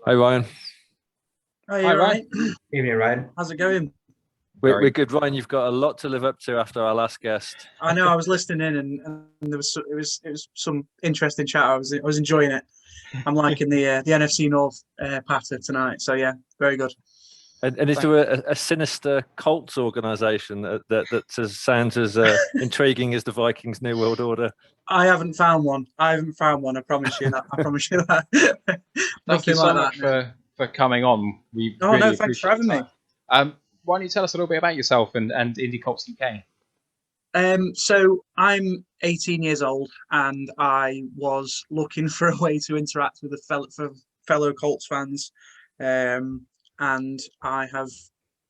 Hi Ryan, Oh, Hi, you're Ryan. right. Evening, Ryan. How's it going? we're Very. good. Ryan, you've got a lot to live up to after our last guest. I know I was listening in, and there was it was some interesting chat. I was enjoying it. I'm liking the NFC North patter tonight. So yeah, very good. And is Thank- there a sinister Colts organisation that sounds as intriguing as the Vikings' New World Order? I haven't found one. I haven't found one. I promise you that. I promise you that. Thank you Nothing so like much that. No. for coming on. We Oh really no, thanks for appreciate having your me. time. Why don't you tell us a little bit about yourself and Indie Colts UK? So I'm 18 years old, and I was looking for a way to interact with fellow Colts fans, and I have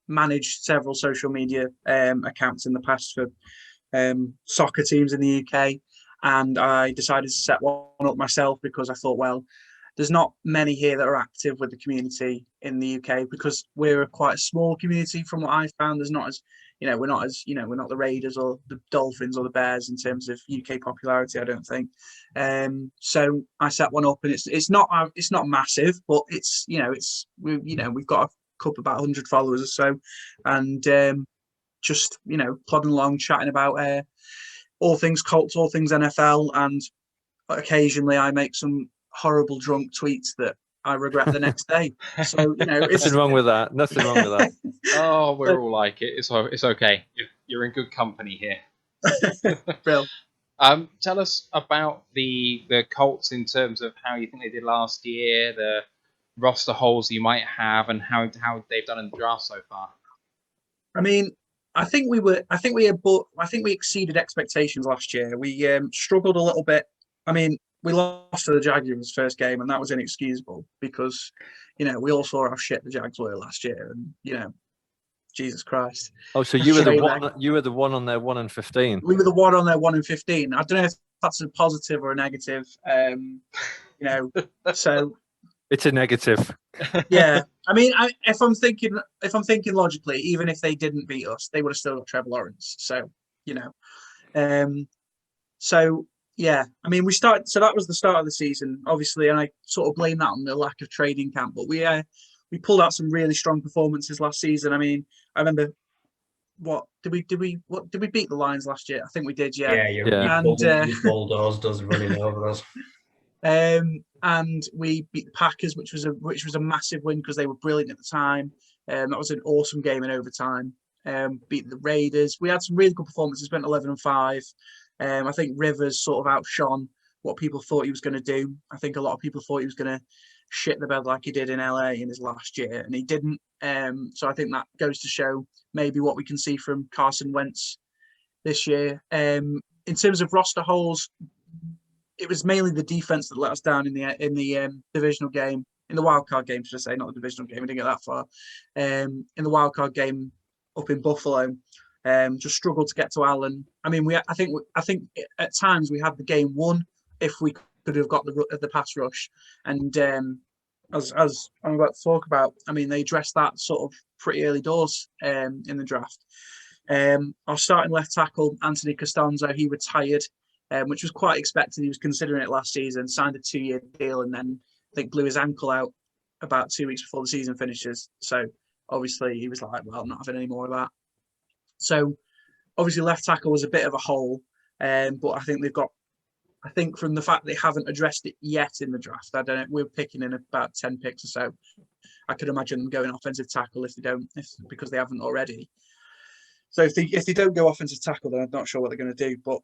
managed several social media accounts in the past for soccer teams in the UK, and I decided to set one up myself because I thought, well, there's not many here that are active with the community in the UK because we're quite a small community. From what I found, there's not as we're not as we're not the Raiders or the Dolphins or the Bears in terms of UK popularity. I don't think. So I set one up, and it's not massive, but we've got a couple about 100 followers or so, and just plodding along, chatting about all things Colts, all things NFL, and occasionally I make some horrible drunk tweets that I regret the next day. So it's Nothing wrong with that. Nothing wrong with that. Oh, we're all like it. It's okay. You're in good company here. Real. Tell us about the Colts in terms of how you think they did last year, the roster holes you might have, and how they've done in the draft so far. I mean, I think we exceeded expectations last year. We struggled a little bit. I mean, we lost to the Jaguars first game, and that was inexcusable because we all saw how shit the Jags were last year, and Jesus Christ. Oh, so you were the Straight one. leg. You were the one on their 1-15. We were the one on their 1-15. I don't know if that's a positive or a negative. So It's a negative. yeah. I mean, if I'm thinking logically, even if they didn't beat us, they would have still got Trevor Lawrence. So so yeah. I mean, we started. So that was the start of the season, obviously, and I sort of blame that on the lack of trading camp. But we pulled out some really strong performances last season. I mean, I remember. What did we beat the Lions last year? I think we did, yeah. Yeah, you bulldozed us running over us. And we beat the Packers, which was a massive win because they were brilliant at the time. That was an awesome game in overtime. Beat the Raiders. We had some really good performances. Went 11-5. I think Rivers sort of outshone what people thought he was going to do. I think a lot of people thought he was going to shit the bed like he did in LA in his last year, and he didn't. So I think that goes to show maybe what we can see from Carson Wentz this year. In terms of roster holes, it was mainly the defense that let us down in the divisional game, in the wildcard game, should I say, not the divisional game. We didn't get that far. In the wildcard game up in Buffalo, just struggled to get to Allen. I mean, I think at times we had the game won if we could have got the pass rush, and as I'm about to talk about, I mean, they addressed that sort of pretty early doors in the draft. Our starting left tackle, Anthony Costanzo, he retired, which was quite expected. He was considering it last season, signed a 2-year deal, and then I think blew his ankle out about 2 weeks before the season finishes. So obviously he was like, well, I'm not having any more of that. So obviously left tackle was a bit of a hole, but I think from the fact they haven't addressed it yet in the draft, I don't know, we're picking in about 10 picks or so. I could imagine them going offensive tackle because they haven't already. So if they don't go offensive tackle, then I'm not sure what they're going to do. But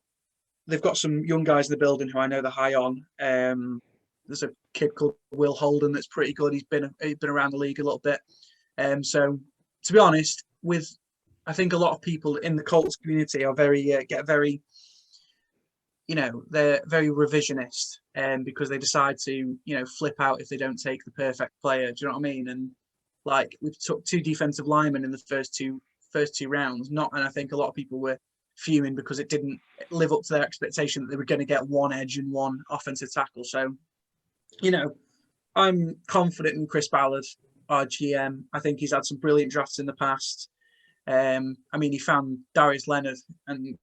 they've got some young guys in the building who I know they're high on. There's a kid called Will Holden that's pretty good. He's been around the league a little bit. So to be honest, I think a lot of people in the Colts community are they're very revisionist, because they decide to flip out if they don't take the perfect player. Do you know what I mean? And like we took 2 defensive linemen in the first two rounds, and I think a lot of people were fuming because it didn't live up to their expectation that they were going to get one edge and one offensive tackle. So, I'm confident in Chris Ballard, our GM. I think he's had some brilliant drafts in the past. I mean, he found Darius Leonard, and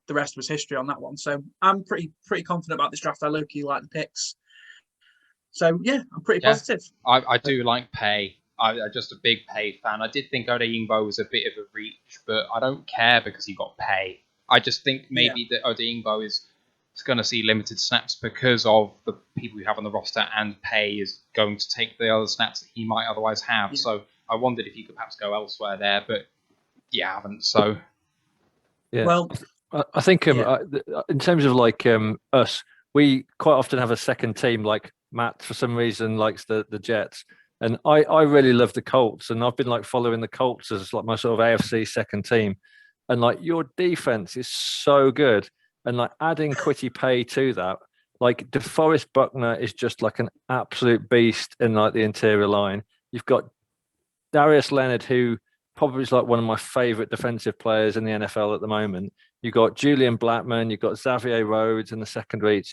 the rest was history on that one. So I'm pretty confident about this draft. I low-key like the picks. So yeah, I'm pretty Yeah. positive. I do like Pay. I'm just a big Pay fan. I did think Ode Ingbo was a bit of a reach, but I don't care because he got Pay. I just think maybe that Ode Ingbo is going to see limited snaps because of the people we have on the roster, and Pay is going to take the other snaps that he might otherwise have. Yeah. So I wondered if he could perhaps go elsewhere there, but yeah, I haven't. So Yeah. Well, I think yeah. in terms of like us, we quite often have a second team. Like Matt, for some reason, likes the Jets, and I really love the Colts, and I've been like following the Colts as like my sort of AFC second team, and like your defense is so good, and like adding Quitty Pay to that, like DeForest Buckner is just like an absolute beast in like the interior line. You've got Darius Leonard, who probably is like one of my favorite defensive players in the NFL at the moment. You've got Julian Blackman, you've got Xavier Rhodes in the secondary.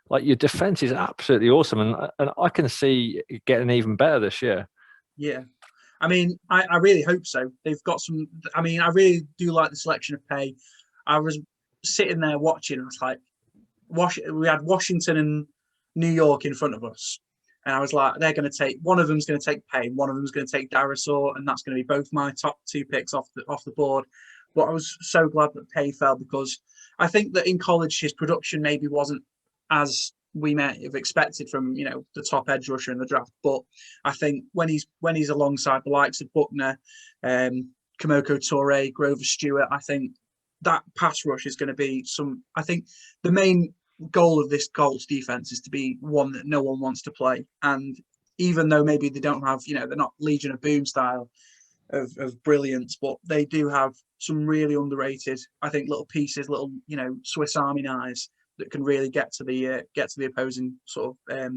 Like your defense is absolutely awesome, and I can see it getting even better this year. Yeah. I mean, I really hope so. They've got some. I mean, I really do like the selection of Pay. I was sitting there watching. I was like, we had Washington and New York in front of us, and I was like, they're going to take one of them's going to take Pay, one of them's going to take Darisaw, and that's going to be both my top two picks off the board. But I was so glad that Pay fell because I think that in college his production maybe wasn't as we might have expected from the top edge rusher in the draft. But I think when he's alongside the likes of Buckner, Kamoko Toure, Grover Stewart, I think that pass rush is going to be some. I think the main goal of this Colts defense is to be one that no one wants to play. And even though maybe they don't have, they're not Legion of Boom style of brilliance, but they do have some really underrated, I think, little pieces, little, Swiss Army knives that can really get to the opposing sort of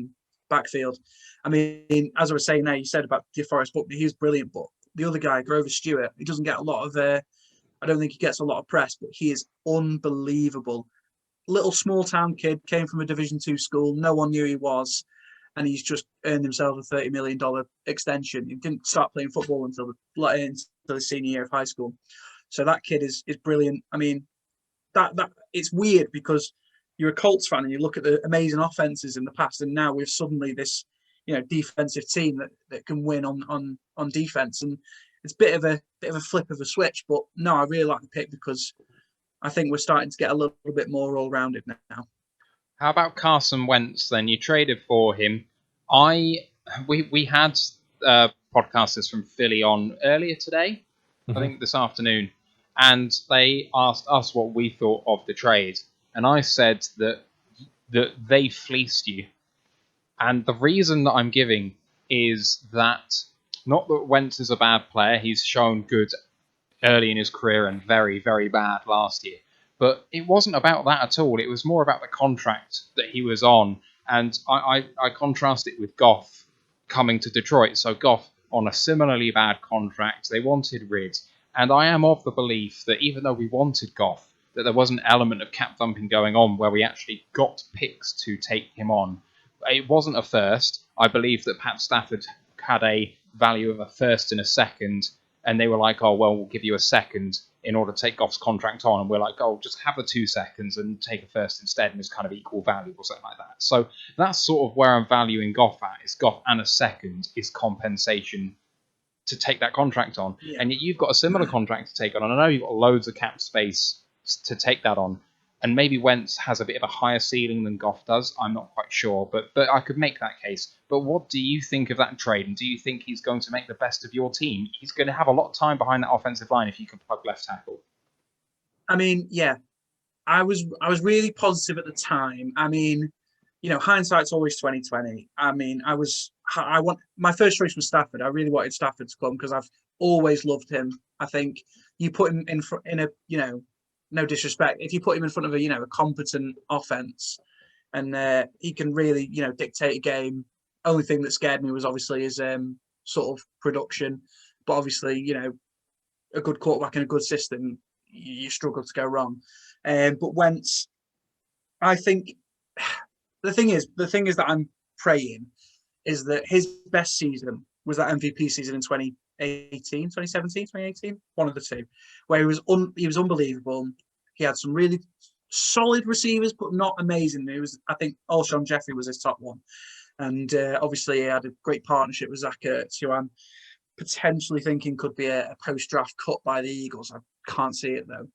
backfield. I mean, as I was saying there, you said about DeForest Buckner, he was brilliant, but the other guy, Grover Stewart, he doesn't get a lot of I don't think he gets a lot of press, but he is unbelievable. Little small town kid, came from a Division II school. No one knew he was. And he's just earned himself a $30 million extension. He didn't start playing football until the senior year of high school. So that kid is brilliant. I mean, that it's weird because you're a Colts fan and you look at the amazing offenses in the past, and now we've suddenly this, defensive team that can win on defense. And it's a bit of a flip of a switch. But no, I really like the pick because I think we're starting to get a little bit more all-rounded now. how about Carson Wentz then? You traded for him. We had podcasters from Philly on earlier today, I think this afternoon, and they asked us what we thought of the trade, and I said that they fleeced you, and the reason that I'm giving is that not that Wentz is a bad player. He's shown good early in his career and very, very bad last year. But it wasn't about that at all. It was more about the contract that he was on. And I contrast it with Goff coming to Detroit. So Goff on a similarly bad contract. They wanted rid. And I am of the belief that even though we wanted Goff, that there was an element of cap thumping going on where we actually got picks to take him on. It wasn't a first. I believe that Pat Stafford had a value of a first and a second, and they were like, oh, well, we'll give you a second in order to take Goff's contract on. And we're like, oh, just have the 2 seconds and take a first instead, and it's kind of equal value or something like that. So that's sort of where I'm valuing Goff at, is Goff and a second is compensation to take that contract on. Yeah. And yet you've got a similar contract to take on, and I know you've got loads of cap space to take that on. And maybe Wentz has a bit of a higher ceiling than Goff does. I'm not quite sure, but I could make that case. But what do you think of that trade? And do you think he's going to make the best of your team? He's going to have a lot of time behind that offensive line if you can plug left tackle. I mean, yeah, I was really positive at the time. I mean, hindsight's always 20/20. I mean, my first choice was Stafford. I really wanted Stafford to come because I've always loved him. I think you put him in a no disrespect, if you put him in front of a competent offense and he can really dictate a game. Only thing that scared me was obviously his sort of production, but obviously a good quarterback in a good system, you struggle to go wrong. But Wentz, I think the thing is that I'm praying is that his best season was that MVP season in 2018, one of the two, where he was unbelievable. He had some really solid receivers, but not amazing. I think Alshon Jeffrey was his top one. And obviously, he had a great partnership with Zach Ertz, who I'm potentially thinking could be a post-draft cut by the Eagles. I can't see it though.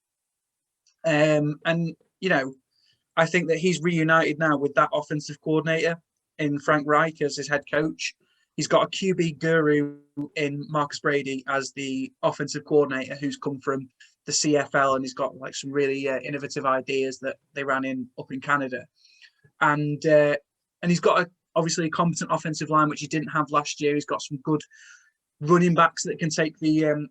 And I think that he's reunited now with that offensive coordinator in Frank Reich as his head coach. He's got a QB guru in Marcus Brady as the offensive coordinator, who's come from the CFL, and he's got like some really innovative ideas that they ran up in Canada. And he's got obviously a competent offensive line, which he didn't have last year. He's got some good running backs that can take the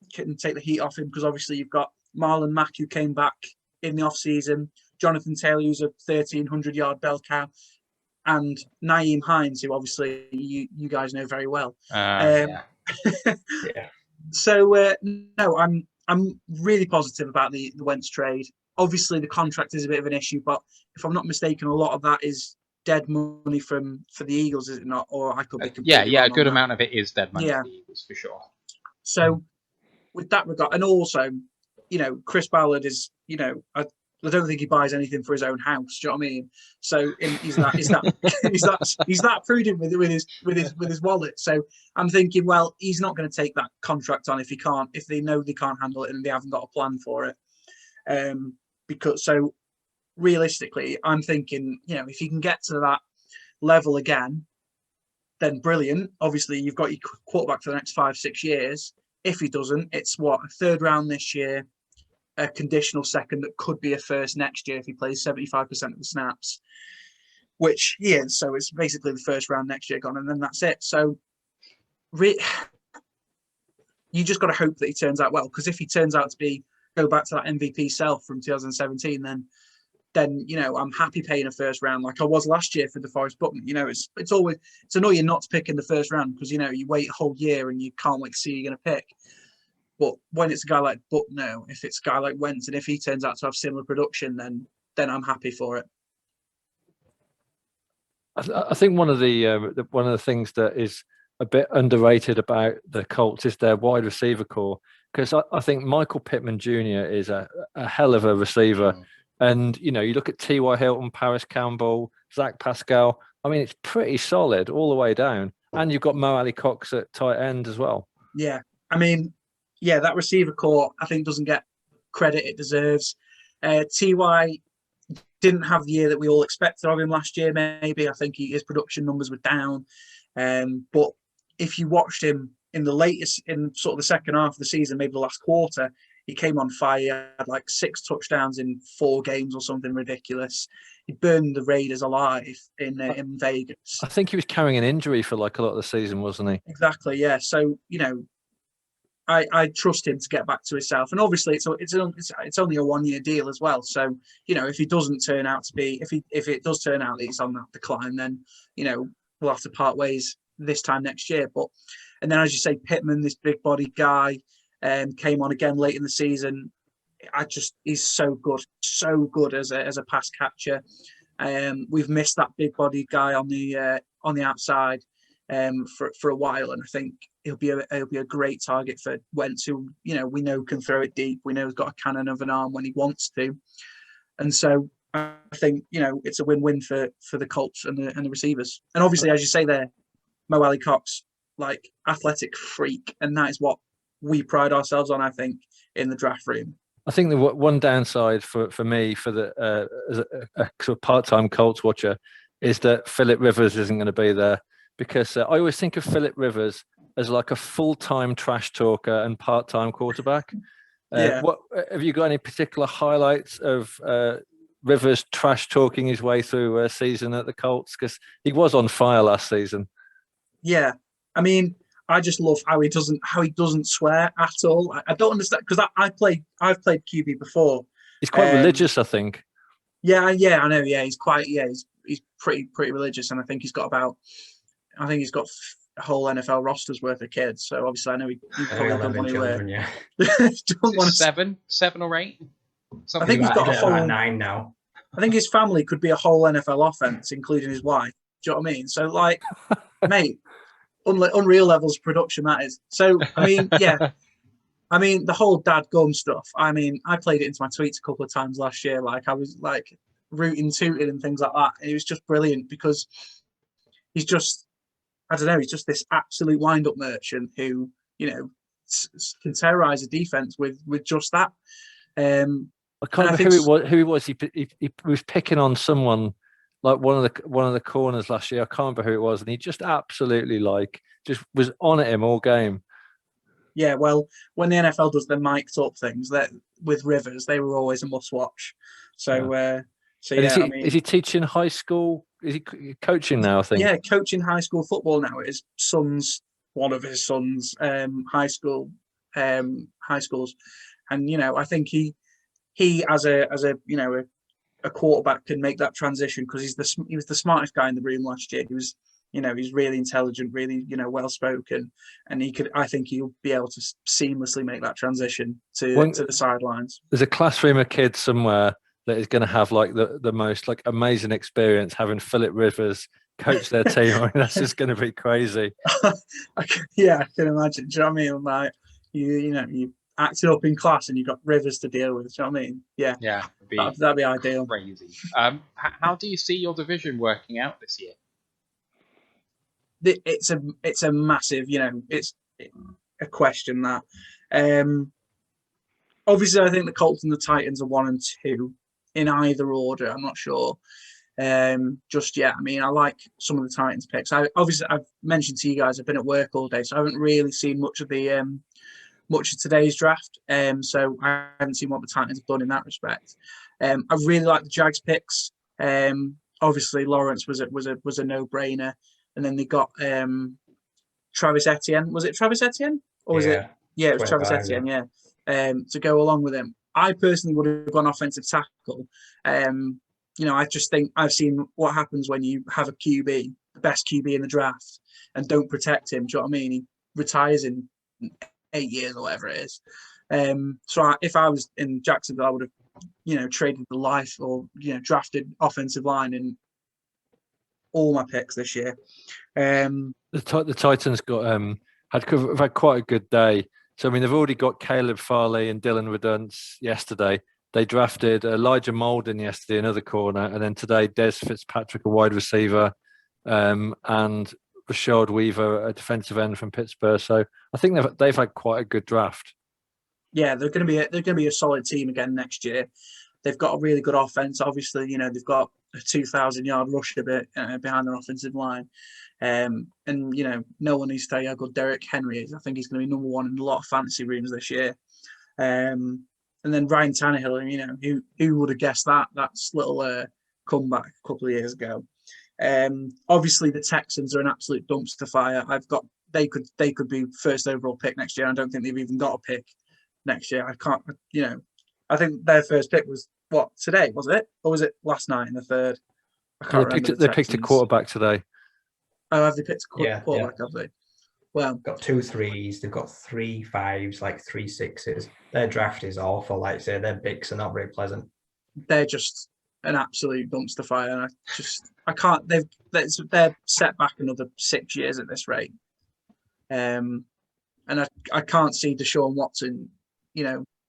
heat off him, because obviously you've got Marlon Mack, who came back in the offseason, Jonathan Taylor, who's a 1,300-yard bell cow, and Naeem Hines, who obviously you guys know very well. Yeah. So no, I'm really positive about the Wentz trade. Obviously, the contract is a bit of an issue, but if I'm not mistaken, a lot of that is dead money for the Eagles, is it not? Or I could be completely yeah. wrong A good on amount of it is dead money Yeah. for the Eagles for sure. So, with that regard, and also, Chris Ballard is, I don't think he buys anything for his own house. Do you know what I mean? So he's that prudent with his wallet. So I'm thinking, well, he's not going to take that contract on if they know they can't handle it and they haven't got a plan for it. Because realistically, I'm thinking, if you can get to that level again, then brilliant. Obviously, you've got your quarterback for the next 5-6 years. If he doesn't, it's a third round this year, a conditional second that could be a first next year if he plays 75% of the snaps, which he is. So it's basically the first round next year gone, and then that's it. So you just got to hope that he turns out well, because if he turns out to go back to that MVP self from 2017, then I'm happy paying a first round like I was last year for DeForest Buckner. It's annoying not to pick in the first round, because you wait a whole year and you can't wait to see who you're going to pick. But when it's a guy like Buckner, if it's a guy like Wentz, and if he turns out to have similar production, then I'm happy for it. I think one of the things that is a bit underrated about the Colts is their wide receiver core, because I think Michael Pittman Jr. is a hell of a receiver. And, you look at T.Y. Hilton, Paris Campbell, Zach Pascal. I mean, it's pretty solid all the way down. And you've got Mo Alley-Cox at tight end as well. Yeah. I mean, that receiver core, I think, doesn't get credit it deserves. T.Y. didn't have the year that we all expected of him last year, maybe. I think his production numbers were down. But if you watched him in sort of the second half of the season, maybe the last quarter, he came on fire. He had like 6 touchdowns in 4 games or something ridiculous. He burned the Raiders alive in Vegas. I think he was carrying an injury for like a lot of the season, wasn't he? Exactly, yeah. So, I trust him to get back to himself. And obviously it's only a 1-year deal as well. So, if he doesn't turn out to be, if it does turn out that he's on that decline, then, we'll have to part ways this time next year. And then, as you say, Pittman, this big body guy, came on again late in the season. He's so good as a pass catcher. We've missed that big body guy on the outside for a while, and I think he'll be a great target for Wentz, who we know can throw it deep. We know he's got a cannon of an arm when he wants to, and so I think it's a win-win for the Colts and the receivers. And obviously, as you say there, Mo Alley-Cox, like athletic freak, and that is what we pride ourselves on, I think, in the draft room. I think the one downside for me, as a sort of part-time Colts watcher, is that Phillip Rivers isn't going to be there, because I always think of Phillip Rivers as like a full-time trash talker and part-time quarterback. What have you got any particular highlights of Rivers trash talking his way through a season at the Colts? Because he was on fire last season. Yeah, I mean, I just love how he doesn't swear at all. I don't understand, because I've played QB before. He's quite religious, I think. Yeah, I know. Yeah, he's quite. Yeah, he's pretty religious, and I think he's got a whole NFL roster's worth of kids. So obviously, I know he probably don't want to. Don't want to 7 or 8. I think he's got a whole 9 now. I think his family could be a whole NFL offense, including his wife. Do you know what I mean? So, like, mate, unreal levels of production that is. So, I mean, yeah. I mean, the whole dad gum stuff. I mean, I played it into my tweets a couple of times last year. Like, I was like rooting, tooting, and things like that. And it was just brilliant, because he's just I don't know, he's just this absolute wind-up merchant who, you know, can terrorise a defence with just that. I can't remember who it was. He was picking on someone, like one of the corners last year. I can't remember who it was, and he just absolutely just was on at him all game. Yeah, well, when the NFL does their mic'd up things, that with Rivers, they were always a must-watch. So, is he teaching high school? Is he coaching now? I think. Yeah, coaching high school football now. One of his sons, high schools, and I think he as a quarterback can make that transition because he was the smartest guy in the room last year. He was. He's really intelligent, really, well spoken, and I think he'll be able to seamlessly make that transition to the sidelines. There's a classroom of kids somewhere that is going to have like the most like amazing experience having Philip Rivers coach their team. I mean, that's just going to be crazy. I can imagine. Do you know what I mean? Like you acted up in class and you got Rivers to deal with. Do you know what I mean? Yeah, that'd be ideal. Crazy. How do you see your division working out this year? It's a massive, it's a question that obviously I think the Colts and the Titans are 1 and 2 in either order. I'm not sure just yet. I mean, I like some of the Titans picks. I've mentioned to you guys I've been at work all day, so I haven't really seen much of today's draft. So I haven't seen what the Titans have done in that respect. I really like the Jags picks. Obviously Lawrence was a no-brainer. And then they got Travis Etienne. Was it Travis Etienne? Or was it? Yeah, it was Travis Etienne, yeah. To go along with him. I personally would have gone offensive tackle. I just think I've seen what happens when you have a QB, the best QB in the draft, and don't protect him. Do you know what I mean? He retires in 8 years or whatever it is. If I was in Jacksonville, I would have, traded the life or, drafted offensive line in all my picks this year. The Titans have had quite a good day. So I mean, they've already got Caleb Farley and Dylan Redunce yesterday. They drafted Elijah Molden yesterday, another corner, and then today Des Fitzpatrick, a wide receiver, and Rashad Weaver, a defensive end from Pittsburgh. So I think they've had quite a good draft. Yeah, they're going to be a solid team again next year. They've got a really good offense. Obviously, they've got a 2,000-yard rusher behind their offensive line. And, no one needs to tell you how good Derrick Henry is. I think he's going to be number 1 in a lot of fantasy rooms this year. And then Ryan Tannehill, who would have guessed that? That's little comeback a couple of years ago. Obviously, the Texans are an absolute dumpster fire. They could be first overall pick next year. I don't think they've even got a pick next year. I think their first pick was today, was it? Or was it last night in the third? I can't remember. They picked a quarterback today. Oh, have they picked a quarterback, have they? Well, got 2 3s, they've got 3 5s, like 3 6s. Their draft is awful, like I say, their picks are not very pleasant. They're just an absolute dumpster fire, and I can't. They're set back another 6 years at this rate, and I can't see Deshaun Watson,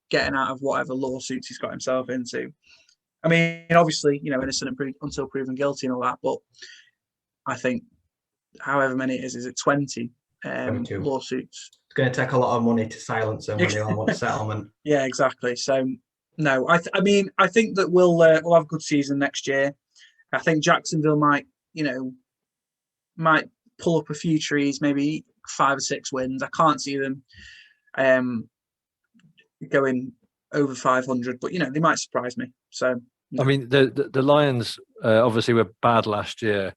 getting out of whatever lawsuits he's got himself into. I mean, obviously, innocent until proven guilty and all that, but I think however many it is it 20 lawsuits? It's going to take a lot of money to silence them when they all want settlement. Yeah, exactly. So, no, I think that we'll have a good season next year. I think Jacksonville might pull up a few trees, maybe 5 or 6 wins. I can't see them going over 500, but they might surprise me. So I mean, the Lions obviously were bad last year,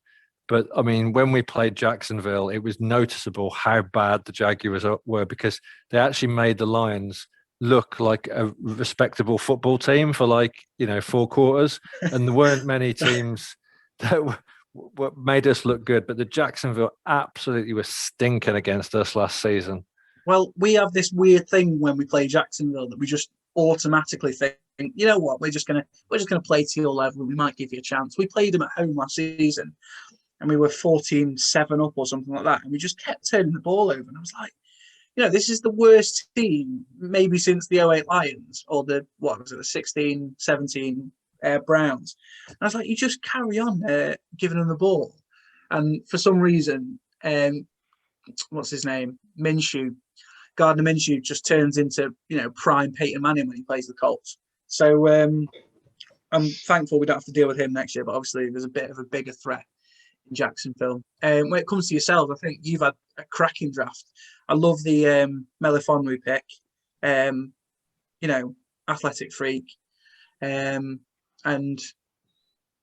but I mean, when we played Jacksonville, it was noticeable how bad the Jaguars were because they actually made the Lions look like a respectable football team for 4 quarters, and there weren't many teams that made us look good, but the Jacksonville absolutely was stinking against us last season. Well, we have this weird thing when we play Jacksonville that we just automatically think, you know what, we're just gonna play to your level. We might give you a chance. We played them at home last season, and we were 14-7 up or something like that, and we just kept turning the ball over. And I was like, this is the worst team maybe since the 08 Lions or the 16-17 Browns. And I was like, you just carry on giving them the ball, and for some reason what's his name, Minshew, Gardner Minshew, just turns into prime Peyton Manning when he plays the Colts. So I'm thankful we don't have to deal with him next year. But obviously, there's a bit of a bigger threat in Jacksonville. When it comes to yourself, I think you've had a cracking draft. I love the Melifonwu pick. Athletic freak, and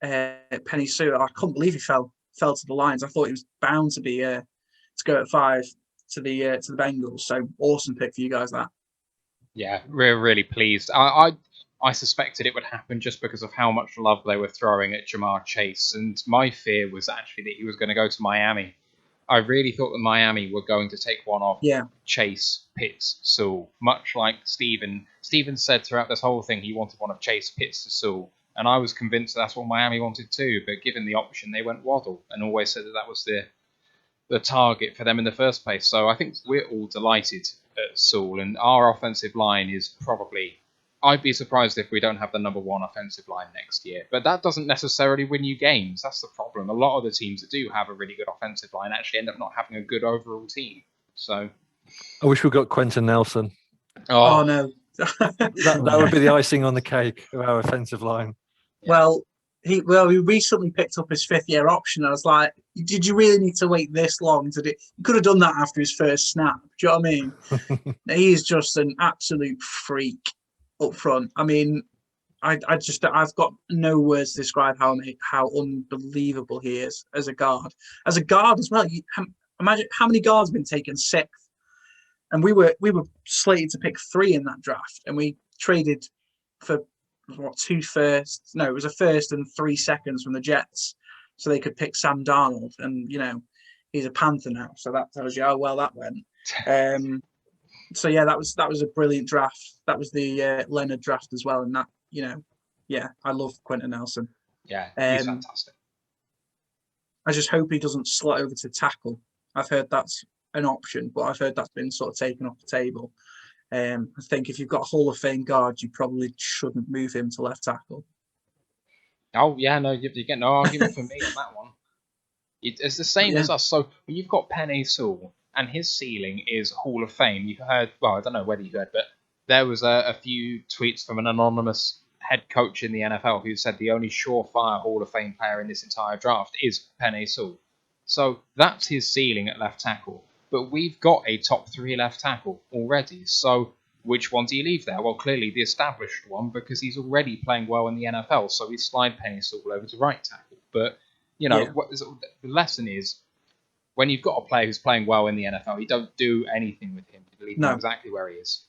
Penny Sue. I couldn't believe he fell to the Lions. I thought he was bound to be to go at 5 to the Bengals. So awesome pick for you guys. That. Yeah, we're really pleased. I suspected it would happen just because of how much love they were throwing at Jamar Chase, and my fear was actually that he was going to go to Miami. I really thought that Miami were going to take one off Chase, Pitts, Sewell, much like Steven. Steven said throughout this whole thing he wanted one of Chase, Pitts to Sewell, and I was convinced that's what Miami wanted too, but given the option, they went Waddle, and always said that was the target for them in the first place. So I think we're all delighted at Sewell, and our offensive line is probably... I'd be surprised if we don't have the number 1 offensive line next year. But that doesn't necessarily win you games. That's the problem. A lot of the teams that do have a really good offensive line actually end up not having a good overall team. So I wish we got Quentin Nelson. Oh no. that would be the icing on the cake of our offensive line. Yeah. Well, he recently picked up his 5th-year option. I was like, did you really need to wait this long to do? He could have done that after his first snap. Do you know what I mean? He's just an absolute freak up front. I mean, I've got no words to describe how unbelievable he is as a guard. As a guard as well. Imagine how many guards have been taken 6th, and we were slated to pick 3 in that draft, and we traded for 2 firsts. No, it was a first and 3 seconds from the Jets, so they could pick Sam Darnold, and he's a Panther now, so that tells you how well that went. So yeah, that was a brilliant draft. That was the Leonard draft as well, and that I love Quentin Nelson. Yeah, he's fantastic. I just hope he doesn't slot over to tackle. I've heard that's an option, but I've heard that's been sort of taken off the table. I think if you've got a Hall of Fame guard, you probably shouldn't move him to left tackle. Oh yeah, no, you get no argument for me on that one. It's the same as us. So when you've got Penei Sewell, and his ceiling is Hall of Fame. You heard, well, I don't know whether you heard, but there was a few tweets from an anonymous head coach in the NFL who said the only surefire Hall of Fame player in this entire draft is Penei Sewell. So that's his ceiling at left tackle. But we've got a top 3 left tackle already. So which one do you leave there? Well, clearly the established one, because he's already playing well in the NFL. So we slide Penei Sewell over to right tackle. But, the lesson is, when you've got a player who's playing well in the NFL, you don't do anything with him. You leave him exactly where he is.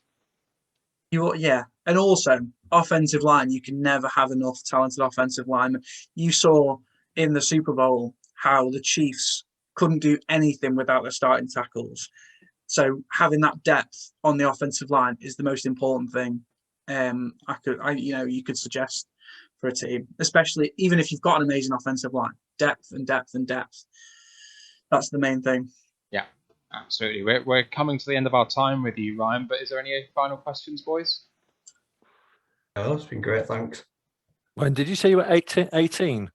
And also offensive line. You can never have enough talented offensive linemen. You saw in the Super Bowl how the Chiefs couldn't do anything without their starting tackles. So having that depth on the offensive line is the most important thing. You could suggest for a team, especially even if you've got an amazing offensive line. Depth and depth and depth. That's the main thing. Yeah, absolutely. We're coming to the end of our time with you, Ryan, but is there any final questions, boys? No, it's been great, thanks. When did you say you were 18? 18,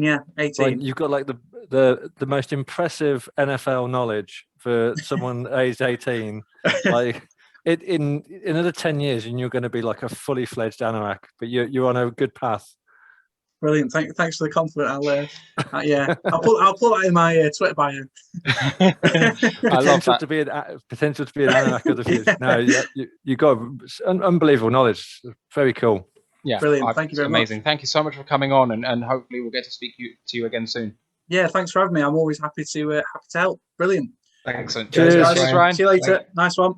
yeah, 18. Right, you've got like the most impressive NFL knowledge for someone aged 18. Like in another 10 years, and you're going to be like a fully fledged Anorak, but you're on a good path. Brilliant. Thanks for the compliment. I'll put that in my Twitter bio. I love that. Potential to be an Anorak of the future. No, you got unbelievable knowledge. Very cool. Yeah, brilliant. Thank you very much. Amazing. Thank you so much for coming on, and hopefully we'll get to speak to you again soon. Yeah, thanks for having me. I'm always happy to help. Brilliant. Excellent. Cheers, Ryan. See you later. Nice one.